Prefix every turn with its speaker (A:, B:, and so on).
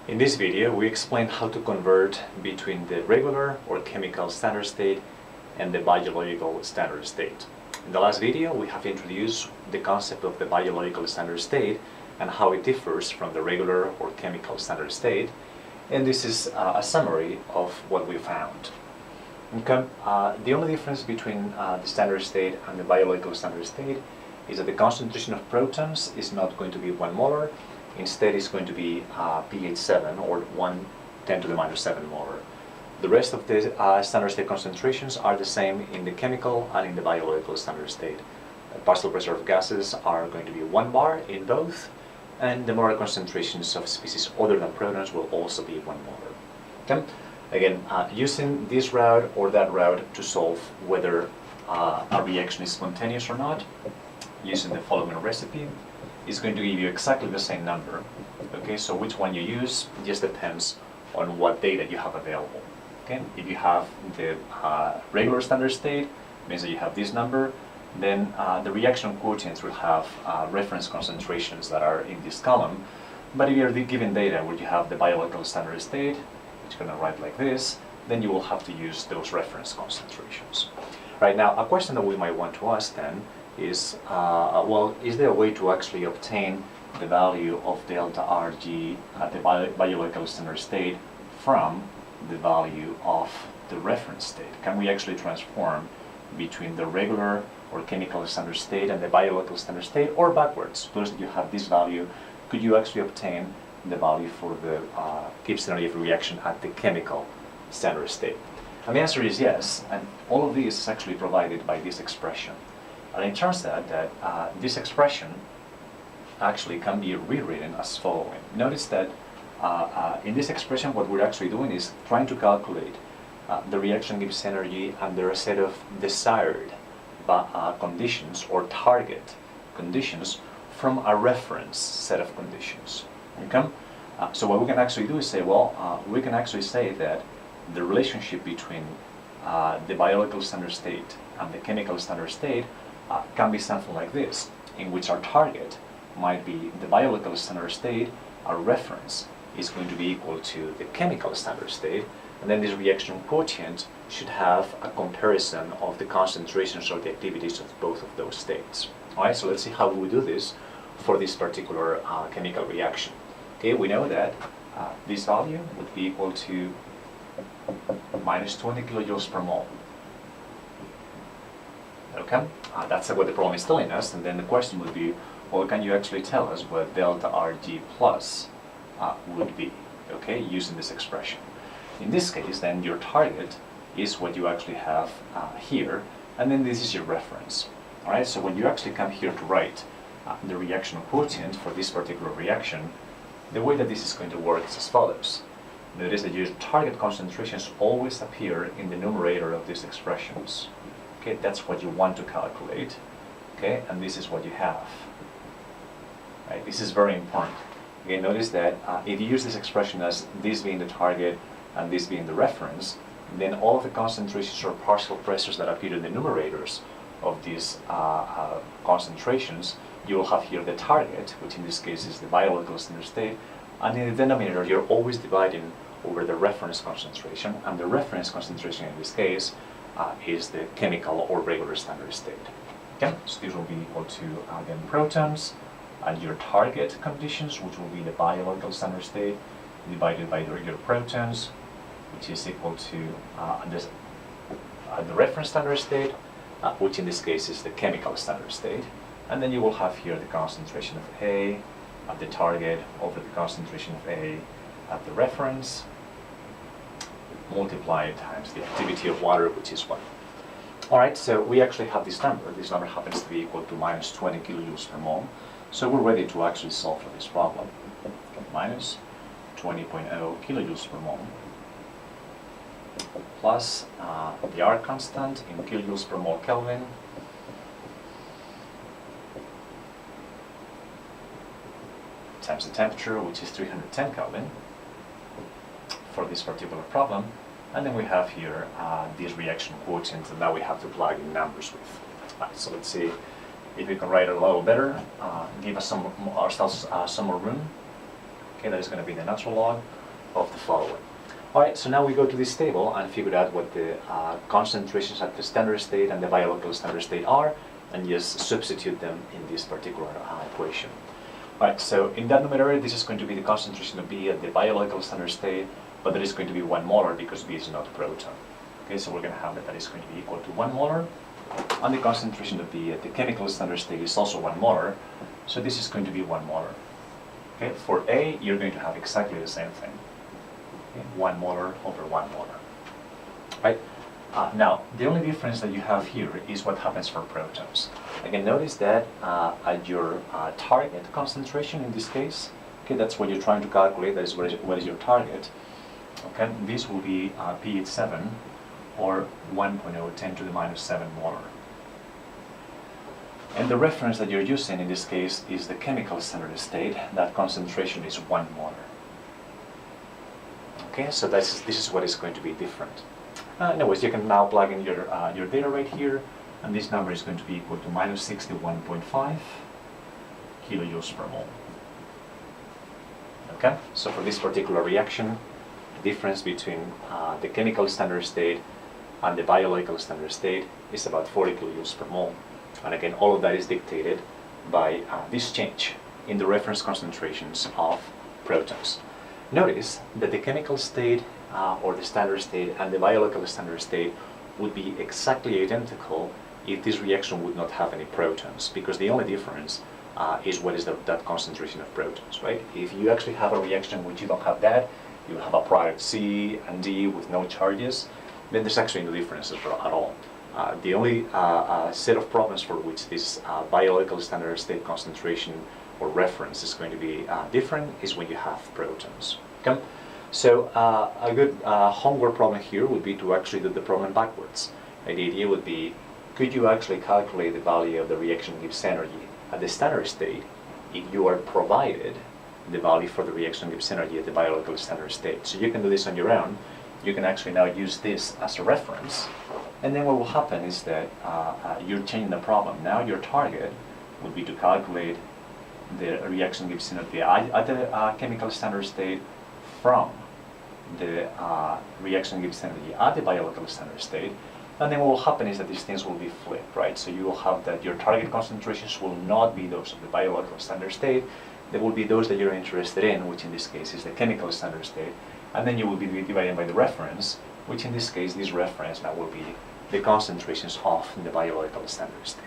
A: In this video, we explain how to convert between the regular or chemical standard state and the biological standard state. In the last video, we have introduced the concept of the biological standard state and how it differs from the regular or chemical standard state. And this is a summary of what we found. Okay. The only difference between the standard state and the biological standard state is that the concentration of protons is not going to be 1 molar. Instead, it's going to be pH 7 or 1 × 10⁻⁷ molar. The rest of the standard state concentrations are the same in the chemical and in the biological standard state. Partial preserved gases are going to be 1 bar in both, and the molar concentrations of species other than protons will also be 1 molar. Okay? Again, using this route or that route to solve whether a reaction is spontaneous or not, using the following recipe, is going to give you exactly the same number. Okay, so which one you use just depends on what data you have available. Okay, if you have the regular standard state, means that you have this number, then the reaction quotients will have reference concentrations that are in this column. But if you're given data where you have the biological standard state, which you're going to write like this, then you will have to use those reference concentrations. Right now, a question that we might want to ask then is, well, is there a way to actually obtain the value of delta Rg at the biological standard state from the value of the reference state? Can we actually transform between the regular or chemical standard state and the biological standard state, or backwards? Suppose that you have this value, could you actually obtain the value for the Gibbs energy of reaction at the chemical standard state? And the answer is yes, and all of this is actually provided by this expression. And it turns out that this expression actually can be rewritten as following. Notice that in this expression what we're actually doing is trying to calculate the reaction Gibbs energy under a set of desired conditions or target conditions from a reference set of conditions. Okay? So what we can actually do is say, well, we can actually say that the relationship between the biological standard state and the chemical standard state can be something like this, in which our target might be the biological standard state, our reference is going to be equal to the chemical standard state, and then this reaction quotient should have a comparison of the concentrations or the activities of both of those states. Alright, so let's see how we do this for this particular chemical reaction. Okay, we know that this value would be equal to -20 kilojoules per mole. Okay, that's what the problem is telling us, and then the question would be, well, can you actually tell us what delta Rg plus would be, okay, using this expression? In this case, then your target is what you actually have here, and then this is your reference. All right, so when you actually come here to write the reaction quotient for this particular reaction, the way that this is going to work is as follows. Notice that your target concentrations always appear in the numerator of these expressions. Okay, that's what you want to calculate. Okay, and this is what you have. Right, this is very important. Okay, notice that if you use this expression as this being the target and this being the reference, then all of the concentrations or partial pressures that appear in the numerators of these concentrations, you will have here the target, which in this case is the biological standard state, and in the denominator you're always dividing over the reference concentration, and the reference concentration in this case is the chemical or regular standard state. Okay, so this will be equal to again protons and your target conditions, which will be the biological standard state, divided by your protons, which is equal to the reference standard state, which in this case is the chemical standard state. And then you will have here the concentration of A at the target over the concentration of A at the reference, multiplied times the activity of water, which is 1. All right, so we actually have this number. This number happens to be equal to -20 kilojoules per mole. So we're ready to actually solve for this problem. Minus 20.0 kilojoules per mole plus the R constant in kilojoules per mole Kelvin times the temperature, which is 310 Kelvin for this particular problem. And then we have here this reaction quotient, and now we have to plug in numbers with. Right, so let's see if we can write it a little better, give us ourselves some more room. Okay, that is going to be the natural log of the following. All right, so now we go to this table and figure out what the concentrations at the standard state and the biological standard state are, and just substitute them in this particular equation. All right, so in that numerator, this is going to be the concentration of B at the biological standard state, but there is going to be 1 molar because B is not a proton. Okay, so we're going to have that is going to be equal to 1 molar, and the concentration of B at the chemical standard state is also 1 molar, so this is going to be 1 molar. Okay, for A, you're going to have exactly the same thing. Okay, 1 molar over 1 molar. Right? Now, the only difference that you have here is what happens for protons. Again, notice that at your target concentration in this case, okay, that's what you're trying to calculate, that is what is your target. Okay, this will be pH 7 or 1.0 10 to the minus 7 molar. And the reference that you're using in this case is the chemical standard state. That concentration is 1 molar. Okay, so this is what is going to be different. Anyways, you can now plug in your data right here, and this number is going to be equal to minus 61.5 kilojoules per mole. Okay, so for this particular reaction, the difference between the chemical standard state and the biological standard state is about 40 kilojoules per mole. And again, all of that is dictated by this change in the reference concentrations of protons. Notice that the chemical state or the standard state and the biological standard state would be exactly identical if this reaction would not have any protons, because the only difference is what is that concentration of protons, right? If you actually have a reaction which you don't have that, you have a product C and D with no charges, then there's actually no difference at all. The only set of problems for which this biological standard state concentration or reference is going to be different is when you have protons. Okay? So a good homework problem here would be to actually do the problem backwards. The idea would be, could you actually calculate the value of the reaction Gibbs energy at the standard state if you are provided the value for the reaction Gibbs energy at the biological standard state? So you can do this on your own. You can actually now use this as a reference, and then what will happen is that you're changing the problem. Now your target would be to calculate the reaction Gibbs energy at the chemical standard state from the reaction Gibbs energy at the biological standard state, and then what will happen is that these things will be flipped, right? So you will have that your target concentrations will not be those of the biological standard state, they will be those that you're interested in, which in this case is the chemical standard state, and then you will be dividing by the reference, which in this case, this reference now will be the concentrations of the biological standard state.